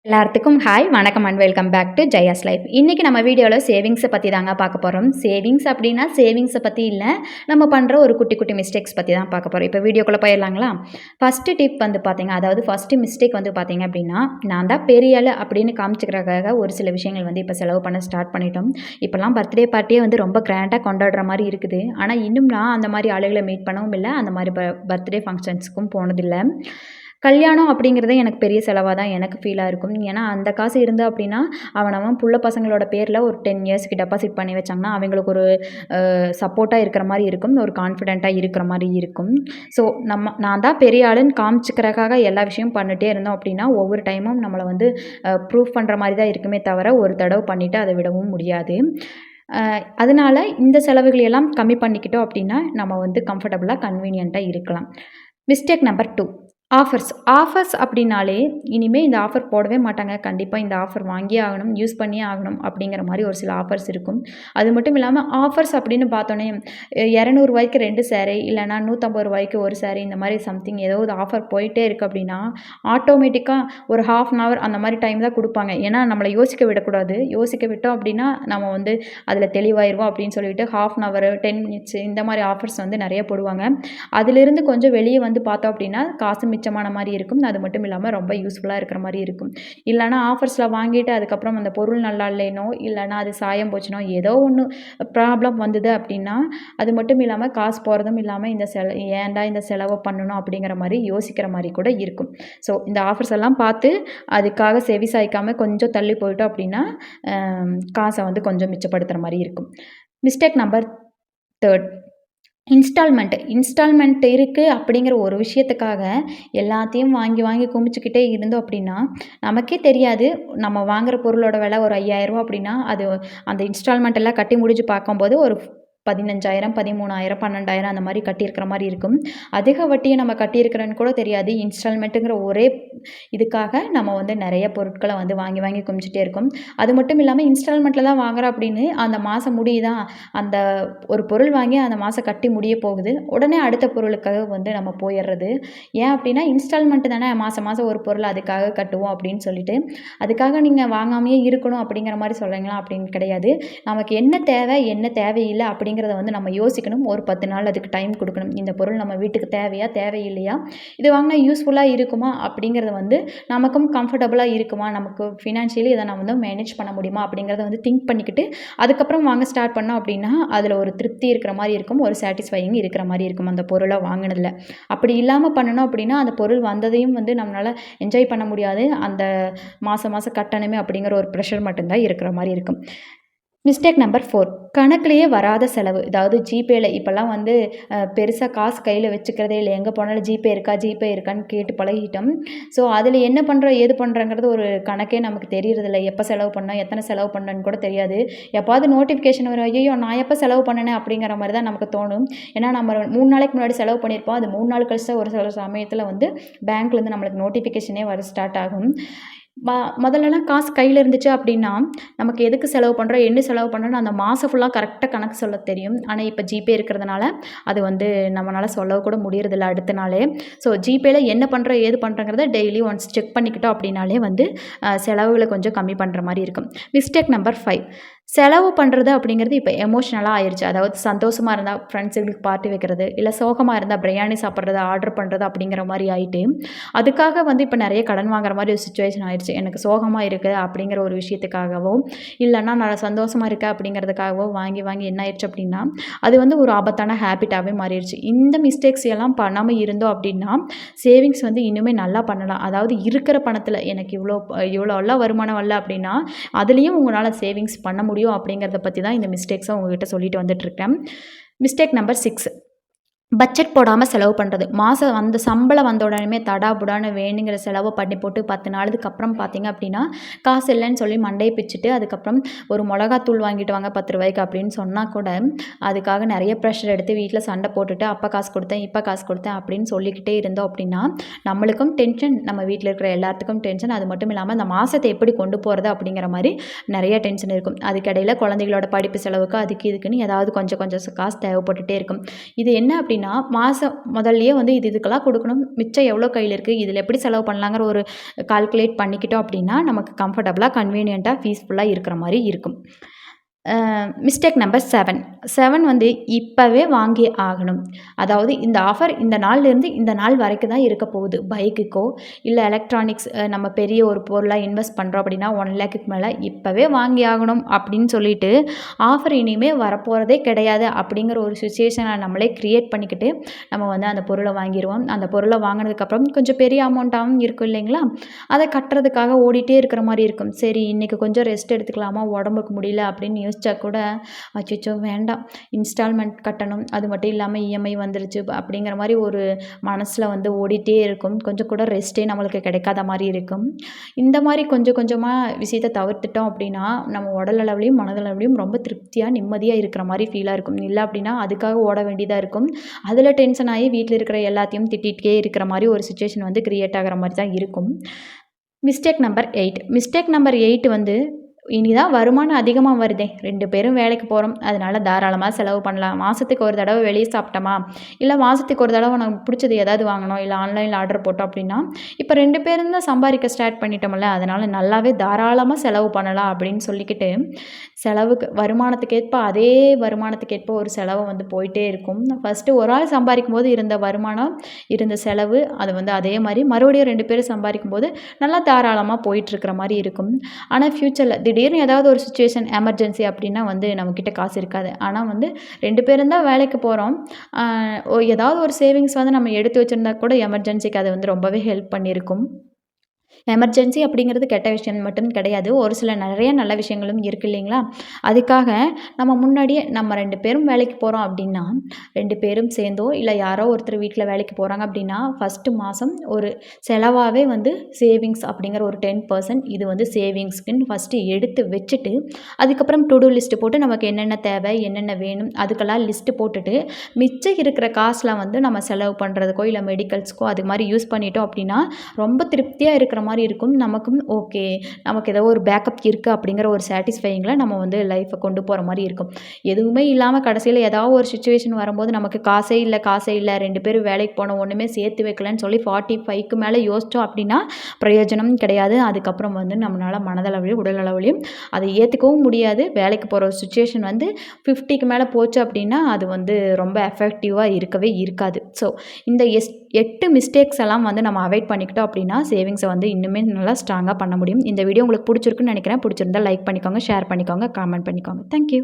எல்லாத்துக்கும் ஹாய் வணக்கம் and welcome back to Jaya's life. இன்றைக்கி நம்ம வீடியோவில் சேவிங்ஸை பற்றி தாங்க பார்க்க போகிறோம். சேவிங்ஸ் அப்படின்னா சேவிங்ஸை பற்றி இல்லை, நம்ம பண்ணுற ஒரு குட்டி குட்டி மிஸ்டேக்ஸ் பற்றி தான் பார்க்க போகிறோம். இப்போ வீடியோக்குள்ளே போயிடலாங்களா? ஃபஸ்ட்டு டிப் வந்து பார்த்தீங்க, அதாவது ஃபஸ்ட்டு மிஸ்டேக் வந்து பார்த்தீங்க அப்படின்னா, நான் தான் பெரிய ஆள் அப்படின்னு காமிச்சிக்கிறதுக்காக ஒரு சில விஷயங்கள் வந்து இப்போ செலவு பண்ண ஸ்டார்ட் பண்ணிட்டோம். இப்போல்லாம் பர்த்டே பார்ட்டியே வந்து ரொம்ப கிராண்டாக கொண்டாடுற மாதிரி இருக்குது. ஆனால் இன்னும் நான் அந்த மாதிரி ஆளுகளை மீட் பண்ணவும் இல்லை, அந்த மாதிரி பர்த்டே ஃபங்க்ஷன்ஸுக்கும் போனதில்லை. கல்யாணம் அப்படிங்கிறதே எனக்கு பெரிய செலவாக தான் எனக்கு ஃபீலாக இருக்கும். ஏன்னா அந்த காசு இருந்தால் அப்படின்னா அவன் புள்ள பசங்களோட பேரில் ஒரு 10 இயர்ஸ்க்கு டெபாசிட் பண்ணி வச்சாங்கன்னா அவங்களுக்கு ஒரு சப்போர்ட்டாக இருக்கிற மாதிரி இருக்கும், ஒரு கான்ஃபிடென்ட்டாக இருக்கிற மாதிரி இருக்கும். ஸோ நான் தான் பெரிய ஆளுன்னு காமிச்சிக்கிறக்காக எல்லா விஷயமும் பண்ணிகிட்டே இருந்தோம் அப்படின்னா ஒவ்வொரு டைமும் நம்மளை வந்து ப்ரூஃப் பண்ணுற மாதிரி தான் இருக்குமே தவிர ஒரு தடவை பண்ணிவிட்டு அதை விடவும் முடியாது. அதனால இந்த செலவுகளை எல்லாம் கம்மி பண்ணிக்கிட்டோம் அப்படின்னா நம்ம வந்து கம்ஃபர்டபுளாக கன்வீனியண்ட்டாக இருக்கலாம். மிஸ்டேக் நம்பர் 2, ஆஃபர்ஸ் அப்படின்னாலே இனிமேல் இந்த ஆஃபர் போடவே மாட்டாங்க. கண்டிப்பாக இந்த ஆஃபர் வாங்கியே ஆகணும், யூஸ் பண்ணியே ஆகணும் அப்படிங்கிற மாதிரி ஒரு சில ஆஃபர்ஸ் இருக்கும். அது மட்டும் இல்லாமல் ஆஃபர்ஸ் அப்படின்னு பார்த்தோன்னே ரூ. 200 2 சேரீ இல்லைனா ரூ. 150 ஒரு சேரீ, இந்த மாதிரி சம்திங் ஏதோ ஒரு ஆஃபர் போயிட்டே இருக்குது அப்படின்னா ஆட்டோமேட்டிக்காக ஒரு ½ அந்த மாதிரி டைம் தான் கொடுப்பாங்க. ஏன்னா நம்மளை யோசிக்க விடக்கூடாது. யோசிக்க விட்டோம் அப்படின்னா நம்ம வந்து அதில் தெளிவாயிருவோம் அப்படின்னு சொல்லிட்டு ½ 10 மினிட்ஸ் இந்த மாதிரி ஆஃபர்ஸ் வந்து நிறைய போடுவாங்க. அதிலிருந்து கொஞ்சம் வெளியே வந்து பார்த்தோம் அப்படின்னா காசு மிச்சமான மாதிரி இருக்கும். அது மட்டும் இல்லாமல் ரொம்ப யூஸ்ஃபுல்லாக இருக்கிற மாதிரி இருக்கும். இல்லைனா ஆஃபர்ஸில் வாங்கிட்டு அதுக்கப்புறம் அந்த பொருள் நல்லா இல்லைனோ இல்லைனா அது சாயம் போச்சுனோ ஏதோ ஒன்று ப்ராப்ளம் வந்தது அப்படின்னா அது மட்டும் இல்லாமல் காசு போகிறதும் இல்லாமல் ஏன்டா இந்த செலவை பண்ணணும் அப்படிங்கிற மாதிரி யோசிக்கிற மாதிரி கூட இருக்கும். ஸோ இந்த ஆஃபர்ஸ் எல்லாம் பார்த்து அதுக்காக செவிசாய்க்காமல் கொஞ்சம் தள்ளி போயிட்டோம் அப்படின்னா காசை வந்து கொஞ்சம் மிச்சப்படுத்துகிற மாதிரி இருக்கும். மிஸ்டேக் நம்பர் 3, இன்ஸ்டால்மெண்ட் இருக்குது அப்படிங்கிற ஒரு விஷயத்துக்காக எல்லாத்தையும் வாங்கி வாங்கி குமிச்சுக்கிட்டே இருந்தோம் அப்படின்னா நமக்கே தெரியாது. நம்ம வாங்குகிற பொருளோட விலை ஒரு ரூ. 5000 அப்படின்னா அது அந்த இன்ஸ்டால்மெண்ட் எல்லாம் கட்டி முடிஞ்சு பார்க்கும்போது ஒரு 15,000 13,000 12,000 அந்த மாதிரி கட்டியிருக்கிற மாதிரி இருக்கும். அதிக வட்டியை நம்ம கட்டியிருக்கிறோன்னு கூட தெரியாது. இன்ஸ்டால்மெண்ட்டுங்கிற ஒரே இதுக்காக நம்ம வந்து நிறைய பொருட்களை வந்து வாங்கி வாங்கி குமிச்சிட்டே இருக்கோம். அது மட்டும் இல்லாமல் இன்ஸ்டால்மெண்ட்டில் தான் வாங்குறோம் அப்படின்னு அந்த மாதம் முடியுதா, அந்த ஒரு பொருள் வாங்கி அந்த மாதம் கட்டி முடிய போகுது, உடனே அடுத்த பொருளுக்காக வந்து நம்ம போயிடுறது. ஏன் அப்படின்னா இன்ஸ்டால்மெண்ட்டு தானே, மாதம் மாதம் ஒரு பொருள் அதுக்காக கட்டுவோம் அப்படின்னு சொல்லிட்டு. அதுக்காக நீங்கள் வாங்காமையே இருக்கணும் அப்படிங்கிற மாதிரி சொல்கிறீங்களா அப்படின்னு கிடையாது. நமக்கு என்ன தேவை என்ன தேவையில்லை அப்படிங்கிறத வந்து நம்ம யோசிக்கணும். ஒரு 10 நாள் அதுக்கு டைம் கொடுக்கணும். இந்த பொருள் நம்ம வீட்டுக்கு தேவையா தேவையில்லையா, இது வாங்கினா யூஸ்ஃபுல்லாக இருக்குமா அப்படிங்கிறத வந்து நமக்கும் கம்ஃபர்டபுளாக இருக்குமா, நமக்கு ஃபினான்ஷியலி இதை நம்ம வந்து மேனேஜ் பண்ண முடியுமா அப்படிங்கிறத வந்து திங்க் பண்ணிக்கிட்டு அதுக்கப்புறம் வாங்க ஸ்டார்ட் பண்ணோம் அப்படின்னா அதில் ஒரு திருப்தி இருக்கிற மாதிரி இருக்கும், ஒரு சாட்டிஸ்ஃபையிங் இருக்கிற மாதிரி இருக்கும் அந்த பொருளை வாங்கினதில். அப்படி இல்லாமல் பண்ணணும் அப்படின்னா அந்த பொருள் வந்ததையும் வந்து நம்மளால் என்ஜாய் பண்ண முடியாது. அந்த மாதம் மாதம் கட்டணமே அப்படிங்கிற ஒரு ப்ரெஷர் மட்டும்தான் இருக்கிற மாதிரி இருக்கும். மிஸ்டேக் நம்பர் 4, கணக்குலேயே வராத செலவு. அதாவது ஜிபேயில் இப்போல்லாம் வந்து பெருசாக காசு கையில் வச்சுக்கிறதே இல்லை. எங்கே போனாலும் ஜிபே இருக்கான்னு கேட்டு பழகிட்டோம். ஸோ அதில் என்ன பண்ணுறோம் ஏது பண்ணுறோங்கிறது ஒரு கணக்கே நமக்கு தெரியறதில்ல. எப்போ செலவு பண்ணோம் எத்தனை செலவு பண்ணோன்னு கூட தெரியாது. எப்போது நோட்டிஃபிகேஷன் வரும், ஐயோ நான் எப்போ செலவு பண்ணேனே அப்படிங்கிற மாதிரி தான் நமக்கு தோணும். ஏன்னா நம்ம 3 நாளைக்கு முன்னாடி செலவு பண்ணியிருப்போம். அது 3 நாள் கழிச்சு ஒரு சில சமயத்தில் வந்து பேங்க்லேருந்து நம்மளுக்கு நோட்டிஃபிகேஷனே வர ஸ்டார்ட் ஆகும். முதல்லலாம் காசு கையில் இருந்துச்சு அப்படின்னா நமக்கு எதுக்கு செலவு பண்ணுறோம் என்ன செலவு பண்ணுறோன்னு அந்த மாதம் ஃபுல்லாக கரெக்டாக கணக்கு சொல்ல தெரியும். ஆனால் இப்போ ஜிபே இருக்கிறதுனால அது வந்து நம்மளால் சொல்லக்கூட கூட முடியறதில்ல அடுத்த நாளே. ஸோ ஜிபேயில் என்ன பண்ணுறோம் ஏது பண்ணுறோங்கிறத டெய்லி ஒன்ஸ் செக் பண்ணிக்கிட்டோம் அப்படின்னாலே வந்து செலவுகளை கொஞ்சம் கம்மி பண்ணுற மாதிரி இருக்கும். மிஸ்டேக் நம்பர் 5, செலவு பண்ணுறது அப்படிங்கிறது இப்போ எமோஷ்னலாக ஆயிடுச்சு. அதாவது சந்தோஷமாக இருந்தால் ஃப்ரெண்ட்ஸுங்களுக்கு பார்ட்டி வைக்கிறது, இல்லை சோகமாக இருந்தால் பிரியாணி சாப்பிட்றது ஆர்டர் பண்ணுறது அப்படிங்கிற மாதிரி ஆகிட்டு அதுக்காக வந்து இப்போ நிறைய கடன் வாங்குற மாதிரி ஒரு சுச்சுவேஷன் ஆயிடுச்சு. எனக்கு சோகமாக இருக்குது அப்படிங்கிற ஒரு விஷயத்துக்காகவோ இல்லைன்னா நான் சந்தோஷமாக இருக்கேன் அப்படிங்கிறதுக்காகவோ வாங்கி வாங்கி என்ன ஆயிடுச்சு அப்படின்னா அது வந்து ஒரு ஆபத்தான ஹேபிட்டாகவே மாறிடுச்சு. இந்த மிஸ்டேக்ஸ் எல்லாம் பண்ணாமல் இருந்தோம் அப்படின்னா சேவிங்ஸ் வந்து இன்னுமே நல்லா பண்ணலாம். அதாவது இருக்கிற பணத்தில் எனக்கு இவ்வளோலாம் வருமானம் வரல அப்படின்னா அதுலேயும் உங்களால் சேவிங்ஸ் பண்ண முடியும் அப்படிங்கிறத பற்றி தான் இந்த மிஸ்டேக்ஸை உங்ககிட்ட சொல்லிட்டு வந்துட்டுருக்கேன். மிஸ்டேக் நம்பர் 6, பட்ஜெட் போடாமல் செலவு பண்ணுறது. மாதம் அந்த சம்பளம் வந்த உடனே தடாபுடான்னு வேணுங்கிற செலவை பண்ணி போட்டு 10 நாளுக்கு அப்புறம் பார்த்திங்க அப்படின்னா காசு இல்லைன்னு சொல்லி மண்டையை பிச்சுட்டு அதுக்கப்புறம் ஒரு மிளகாத்தூள் வாங்கிட்டு வாங்க ₹10 அப்படின்னு சொன்னால் கூட அதுக்காக நிறைய ப்ரெஷர் எடுத்து வீட்டில் சண்டை போட்டுட்டு அப்போ காசு கொடுத்தேன் இப்போ காசு கொடுத்தேன் அப்படின்னு சொல்லிக்கிட்டே இருந்தோம் அப்படின்னா நம்மளுக்கும் டென்ஷன், நம்ம வீட்டில் இருக்கிற எல்லாத்துக்கும் டென்ஷன். அது மட்டும் இல்லாமல் அந்த மாதத்தை எப்படி கொண்டு போகிறது அப்படிங்கிற மாதிரி நிறைய டென்ஷன் இருக்கும். அதுக்கிடையில் குழந்தைகளோட படிப்பு செலவுக்கு அதுக்கு இதுக்குன்னு ஏதாவது கொஞ்சம் கொஞ்சம் காசு தேவைப்பட்டுட்டே இருக்கும். இது என்ன அப்படின்னா அப்படின்னா, மாசம் முதல்லயே வந்து இதுக்கெல்லாம் குடுக்கணும். மிச்சம் எவ்வளோ கையில இருக்கு, இதில எப்படி செலவு பண்ணலாங்கிற ஒரு கால்குலேட் பண்ணிக்கிட்டோம் அப்படின்னா, நமக்கு கம்ஃபர்டபுளா, கன்வீனியன்ட்டா, பீஸ்ஃபுல்லா இருக்கிற மாரி இருக்கும். மிஸ்டேக் நம்பர் 7 வந்து இப்பவே வாங்கி ஆகணும். அதாவது இந்த ஆஃபர் இந்த நாள்லேருந்து இந்த நாள் வரைக்கும் தான் இருக்க போகுது. பைக்குக்கோ, இல்ல எலக்ட்ரானிக்ஸ் நம்ம பெரிய ஒரு பொருளா இன்வெஸ்ட் பண்றோம் அப்படின்னா 1,00,000க்கு மேல இப்பவே வாங்கி ஆகணும் அப்படின்னு சொல்லிட்டு, ஆஃபர் இனிமே வரப்போறதே கிடையாது அப்படிங்கிற ஒரு சிச்சுவேஷன நம்மளே கிரியேட் பண்ணிக்கிட்டு, நம்ம வந்து அந்த பொருள வாங்கிருவோம். அந்த பொருள வாங்குனதுக்கப்புறம் கொஞ்சம் பெரிய அமௌண்ட்டாவும் இருக்கும் இல்லைங்களா? அத கட்டுறதுக்காக ஓடிட்டே இருக்கிற மாரி இருக்கும். சரி இன்னைக்கு கொஞ்சம் ரெஸ்ட் எடுத்துக்கலாமா, உடம்புக்கு முடியல அப்படின்னு யோசிச்சா கூட, அச்சச்சோ! வேண்டாம். இன்ஸ்டால்மெண்ட் கட்டணும். அது மட்டும் இல்லாம இஎம்ஐ வந்துருச்சு அப்படிங்கிற மாரி ஒரு மனசுல வந்து ஓடிட்டே இருக்கும். கொஞ்சம் கூட ரெஸ்ட்டே நம்மளுக்கு கிடைக்காத மாரி இருக்கும். இந்த மாரி கொஞ்சம் கொஞ்சமா விஷயத்த தவிர்த்துட்டோம் அப்படின்னா, நம்ம உடல் அளவுலயும், மனதளவுலயும் ரொம்ப திருப்தியா, நிம்மதியா இருக்கிற மாரி ஃபீலா இருக்கும். இல்ல அப்படின்னா அதுக்காக ஓட வேண்டியதா இருக்கும். அதில டென்ஷன் ஆயி வீட்ல இருக்கிற எல்லாத்தையும் திட்டிட்டே இருக்கிற மாரி ஒரு சிச்சுவேஷன் வந்து கிரியேட் ஆகுற மாரி தான் இருக்கும். மிஸ்டேக் நம்பர் 8 வந்து இனி தான் வருமானம் அதிகமா வருதே! 2 பேரும் வேலைக்கு போறோம். அதனால தாராளமா செலவு பண்ணலாம். மாசத்துக்கு ஒரு தடவ வெளிய சாப்பிட்டோமா, இல்ல மாசத்துக்கு ஒரு தடவ நமக்கு புடிச்சது ஏதாவது வாங்கணும், இல்ல ஆன்லைன்ல ஆர்டர் போட்டோம் அப்டின்னா, இப்ப 2 பேரும் தான் சம்பாரிக்க ஸ்டார்ட் பண்ணிட்டோம்ல, அதனால நல்லாவே தாராளமா செலவு பண்ணலாம் அப்டின்னு சொல்லிக்கிட்டு, செலவுக்கு வருமானத்துக்கேற்ப அதே வருமானத்துக்கேற்ப ஒரு செலவு வந்து போயிட்டே இருக்கும். ஃபர்ஸ்ட்டு ஒரு ஆள் சம்பாரிக்கும்போது இருந்த வருமானம், இருந்த செலவு அது வந்து அதே மாரி மறுபடியும் 2 பேரும் சம்பாரிக்கும்போது நல்லா தாராளமா போயிட்டுருக்கிற மாரி இருக்கும். ஆனா ஃப்யூச்சர்ல திடீர்னு ஏதாவது ஒரு சிச்சுவேஷன் எமர்ஜென்சி அப்டின்னா வந்து நம்மகிட்ட காசு இருக்காது. ஆனா வந்து 2 பேரும் தான் வேலைக்கு போறோம். ஏதாவது ஒரு சேவிங்ஸ் வந்து நம்ம எடுத்து வச்சிருந்தா கூட எமர்ஜென்சிக்கு அது வந்து ரொம்பவே ஹெல்ப் பண்ணியிருக்கும். எமர்ஜென்சி அப்படிங்கிறது கெட்ட விஷயம் மட்டும் கிடையாது. ஒரு சில நெறைய நல்ல விஷயங்களும் இருக்கு இல்லைங்களா? அதுக்காக நம்ம முன்னாடியே நம்ம 2 பேரும் வேலைக்கு போறோம் அப்படின்னா, 2 பேரும் சேர்ந்தோ, இல்ல யாரோ ஒருத்தர் வீட்ல வேலைக்கு போறாங்க அப்படின்னா, ஃபர்ஸ்ட்டு மாசம் ஒரு செலவாவே வந்து சேவிங்ஸ் அப்படிங்கிற ஒரு 10% இது வந்து சேவிங்ஸ்க்குன்னு ஃபர்ஸ்ட்டு எடுத்து வச்சுட்டு, அதுக்கப்புறம் டு டூ லிஸ்ட் போட்டு நமக்கு என்னென்ன தேவை, என்னென்ன வேணும் அதுக்கெல்லாம் லிஸ்ட் போட்டுட்டு, மிச்சம் இருக்கிற காசுல வந்து நம்ம செலவு பண்ணுறதுக்கோ, இல்ல மெடிக்கல்ஸ்க்கோ அது மாரி யூஸ் பண்ணிட்டோம் அப்படின்னா, ரொம்ப திருப்தியா இருக்கிற மாரி இருக்கும். நமக்கும் ஓகே. நமக்கு ஏதோ ஒரு பேக்கப் இருக்கு அப்படிங்கிற ஒரு சாட்டிஸ்ஃபையிங்ல நம்ம வந்து லைஃப்ப கொண்டு போற மாரி இருக்கும். எதுவுமே இல்லாம கடைசியில ஏதாவது ஒரு சிச்சுவேஷன் வரும்போது நமக்கு காசே இல்ல 2 பேரும் வேலைக்கு போனோம். ஒண்ணுமே சேர்த்து வைக்கலன்னு சொல்லி 45க்கு மேல யோசிச்சோம் அப்படின்னா, பிரயோஜனம் கிடையாது. அதுக்கப்புறம் வந்து நம்மளால மனதளவிலும், உடல் அளவிலும் அதை ஏத்துக்கவும் முடியாது. வேலைக்கு போற ஒரு சிச்சுவேஷன் வந்து 50க்கு மேல போச்சு அப்படின்னா, அது வந்து ரொம்ப எஃபெக்டிவா இருக்கவே இருக்காது. ஸோ இந்த 8 மிஸ்டேக்ஸ் எல்லாம் வந்து நம்ம அவாய்ட் பண்ணிக்கிட்டோம் அப்படின்னா, சேவிங்ஸ வந்து இன்னுமே நல்லா ஸ்ட்ராங்கா பண்ண முடியும். இந்த வீடியோ உங்களுக்கு புடிச்சிருக்குன்னு நெனைக்கிறேன். புடிச்சிருந்தா லைக் பண்ணிக்கோங்க, ஷேர் பண்ணிக்கோங்க, காமெண்ட் பண்ணிக்கோங்க. Thank you.